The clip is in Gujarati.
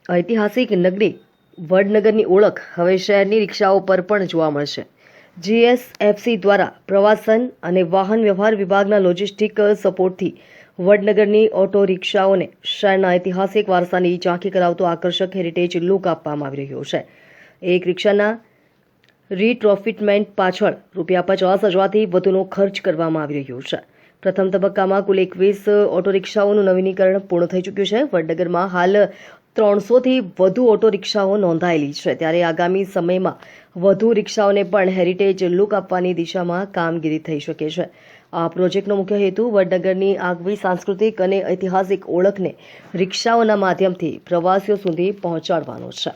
ઐતિહાસિક નગરી વડનગરની ઓળખ હવે શહેરની રિક્ષાઓ પર પણ જોવા મળશે। જીએસએફસી દ્વારા પ્રવાસન અને વાહન વ્યવહાર વિભાગના લોજિસ્ટિક સપોર્ટથી વડનગરની ઓટો રિક્ષાઓને શહેરના ઐતિહાસિક વારસાની ઝાંખી કરાવતો આકર્ષક હેરિટેજ લુક આપવામાં આવી રહ્યો છે। એક રિક્ષાના રીટ્રોફિટમેન્ટ પાછળ ₹50,000થી વધુનો ખર્ચ કરવામાં આવી રહ્યો છે। પ્રથમ તબક્કામાં કુલ 21 ઓટો રિક્ષાઓનું નવીનીકરણ પૂર્ણ થઈ ચૂક્યું છે। વડનગરમાં હાલ 300થી વધુ ઓટો રિક્ષાઓ નોંધાયેલી છે, ત્યારે આગામી સમયમાં વધુ રિક્ષાઓને પણ હેરિટેજ લુક આપવાની દિશામાં કામગીરી થઈ શકે છે। આ પ્રોજેક્ટનો મુખ્ય હેતુ વડનગરની આગવી સાંસ્કૃતિક અને ઐતિહાસિક ઓળખને રિક્ષાઓના માધ્યમથી પ્રવાસીઓ સુધી પહોંચાડવાનો છે।